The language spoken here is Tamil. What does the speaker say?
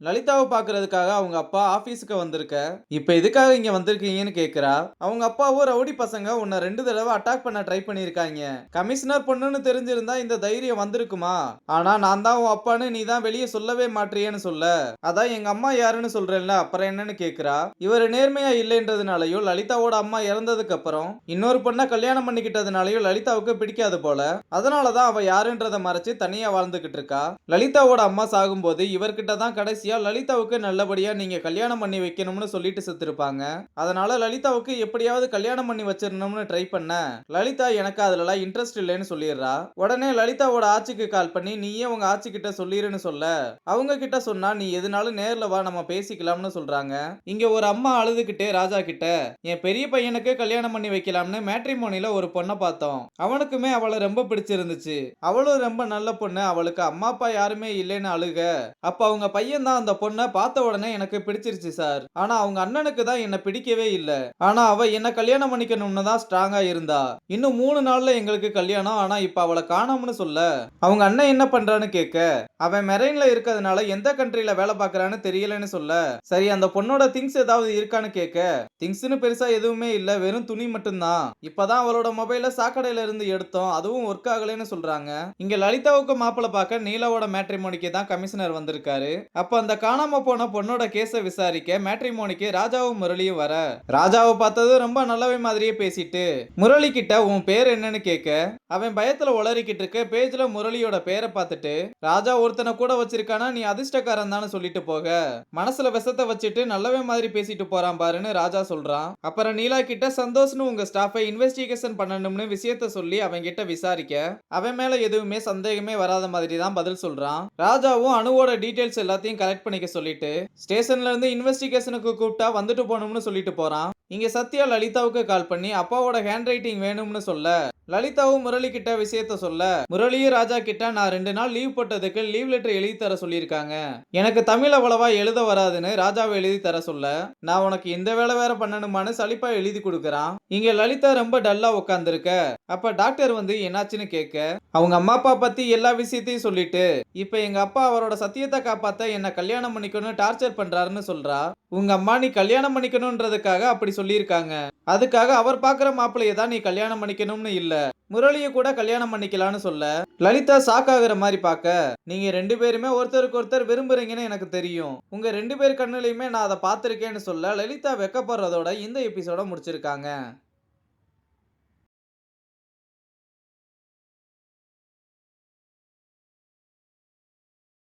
லலிதாவ பாக்குறதுக்காக அவங்க அப்பா ஆபீஸ்க்கு வந்திருக்க. இப்ப எதுக்காக இங்க வந்திருக்கீங்கன்னு கேக்குறா. அவங்க அப்பாவும் ரவுடி பசங்க உன்னை 2 தடவை அட்டாக் பண்ண ட்ரை பண்ணிருக்காங்க. கமிஷனர் பொண்ணுன்னு தெரிஞ்சிருந்தா இந்த தைரியம் வந்திருக்குமா? ஆனா நான் தான் உன் அப்பான்னு நீ தான் வெளியே சொல்லவே மாட்றியேன்னு சொல்ல. அதான் எங்க அம்மா யாருன்னு சொல்றேன்ல, அப்புறம் என்னன்னு கேக்குறா. இவர் நேர்மையா இல்லைன்றதுனாலயும் லலிதாவோட அம்மா இறந்ததுக்கு அப்புறம் இன்னொரு பொண்ணை கல்யாணம் பண்ணிக்கிட்டதுனாலயும் லலிதாவுக்கு பிடிக்காது போல. அதனாலதான் அவ யாருன்றத மறைச்சு தனியா வாழ்ந்துகிட்டு இருக்கா. லலிதாவோட அம்மா சாகும்போது இவர்கிட்ட தான் கடைசியா லலிதாவுக்கு நல்லபடியா நீங்க கல்யாணம் பண்ணி வைக்கணும்னு சொல்லிட்டு செத்துருப்பாங்க. அதனால லலிதாவுக்கு எப்படியாவது கல்யாணம் பண்ணி வச்சிரணும்னு ட்ரை பண்ண லலிதா எனக்கு அதுலலாம் இன்ட்ரெஸ்ட் இல்லைன்னு சொல்லிடுறா. உடனே லலிதாவோட ஆட்சிக்கு கால் பண்ணி நீயே உங்க ஆட்சி கிட்ட சொல்லிருன்னு சொல்ல, அவங்க கிட்ட சொன்னா நீ எதுனாலும் நேர்ல வா நம்ம பேசிக்கலாம்னு சொல்றாங்க. இங்க ஒரு அம்மா அழுதுகிட்டே ராஜா கிட்ட, என் பெரிய பையனுக்கு கல்யாணம் பண்ணி வைக்கலாம்னு மேட்ரிமோனில ஒரு பொண்ணை பார்த்தோம். அவனுக்குமே அவளை ரொம்ப பிடிச்சிருந்துச்சு. அவளும் ரொம்ப நல்ல பொண்ணு. அவளுக்கு அம்மா அப்பா யாருமே இல்லைன்னு அழுக. அப்ப அவங்க பையன் தான் அந்த பொண்ணை பார்த்த உடனே எனக்கு பிடிச்சிருச்சு சார். ஆனா அவங்க அண்ணனுக்கு தான் என்ன பிடிக்கவே இல்ல. ஆனா அவ என்ன கல்யாணம் பண்ணிக்கணும்னு தான் ஸ்ட்ராங்கா இருந்தா. இன்னும் 3 நாள்ல எங்களுக்கு கல்யாணம். ஆனா இப்ப அவளை காணோம்னு சொல்ல அவங்க அண்ணன் என்ன பண்றான்னு கேட்க, அவன் மெரைன்ல இருக்கிறதுனால எந்த கண்ட்ரில வேலை பார்க்கறான்னு தெரியலன்னு சொல்ல, சரி அந்த பொண்ணோட திங்ஸ் ஏதாவது இருக்கான்னு கேட்க, திங்ஸ்னு பெருசா எதுவுமே இல்ல, வெறும் துணி மட்டும்தான். இப்பதான் அவளோட மொபைல சாக்கடையில இருந்து எடுத்தோம், அதுவும் ஒர்க் ஆகலைன்னு சொல்றாங்க. இங்க லலிதாவுக்கு மாப்பிளை பார்க்க நீலாவோட மேட்ரிமோனிக்கு தான் கமிஷனர் வந்திருக்காரு. அப்ப அந்த காணாம போன பொண்ணோட கேஸ விசாரிக்க மேட்ரிமோனிக்கு ராஜாவும் முரளியும் வர, ராஜாவை பார்த்தது ரொம்ப நல்லவே மாதிரியே பேசிட்டு முரளி கிட்ட உன் பேர் என்னன்னு கேட்க, அவன் பயத்துல உளறிக்கிட்டு இருக்க பேஜ்ல முரளியோட பேரை பார்த்துட்டு, ராஜா ஒருத்தனை கூட வச்சிருக்கானா நீ அதிர்ஷ்டக்காரன் தானு சொல்லிட்டு போக, மனசுல விஷத்தை வச்சுட்டு நல்லவே மாதிரி பேசிட்டு போறான் பாருன்னு ராஜா சொல்றான். அப்புறம் நீலா கிட்ட சந்தோஷ்னு உங்க ஸ்டாஃபை இன்வெஸ்டிகேஷன் பண்ணணும்னு விஷயத்த சொல்லி அவன் கிட்ட விசாரிக்க, அவன் மேல எதுவுமே சந்தேகமே வராத மாதிரி தான் பதில் சொல்றான். ராஜாவும் அணுவோட டீடைல்ஸ் எல்லாத்தையும் கலெக்ட் பண்ணிக்க சொல்லிட்டு ஸ்டேஷன்ல இருந்து இன்வெஸ்டிகேஷனுக்கு கூப்பிட்டா வந்துட்டு போகணும்னு சொல்லிட்டு போறான். இங்க சத்யா லலிதாவுக்கு கால் பண்ணி அப்பாவோட ஹேண்ட் ரைட்டிங் வேணும்னு சொல்ல, லலிதாவும் முரளி கிட்ட விஷயத்த சொல்ல, முரளியும் ராஜா கிட்ட நான் 2 நாள் லீவ் போட்டதுக்கு லீவ் லெட்டர் எழுதி தர சொல்லியிருக்காங்க. எனக்கு தமிழ் அவ்வளவா எழுத வராதுன்னு ராஜாவை எழுதி தர சொல்ல, நான் உனக்கு இந்த வேலை வேற பண்ணணுமான்னு சலிப்பா எழுதி கொடுக்கறான். இங்க லலிதா ரொம்ப டல்லா உட்கார்ந்திருக்க. அப்ப டாக்டர் வந்து என்னாச்சுன்னு கேட்க, அவங்க அம்மா அப்பா பத்தி எல்லா விஷயத்தையும் சொல்லிட்டு, இப்ப எங்க அப்பா அவரோட சத்தியத்தை காப்பாத்த என்ன கல்யாணம் பண்ணிக்கணும் டார்ச்சர் பண்றாருன்னு சொல்றா. உங்க அம்மா நீ கல்யாணம் பண்ணிக்கணும்ன்றதுக்காக அப்படி சொல்லியிருக்காங்க. அதுக்காக அவர் பாக்குற மாப்பிளைய தான் நீ கல்யாணம் பண்ணிக்கணும்னு இல்ல, முரளிய கூட கல்யாணம் பண்ணிக்கலாம்னு சொல்ல, லலிதா ஷாக் ஆகுற மாதிரி பார்க்க, நீங்க 2 பேருமே ஒருத்தருக்கு ஒருத்தர் விரும்புறீங்கன்னு எனக்கு தெரியும். உங்க 2 பேர் கண்ணுலயுமே நான் அதை பார்த்திருக்கேன்னு சொல்ல, லலிதா வெக்கப்படுறதோட இந்த எபிசோட முடிச்சிருக்காங்க.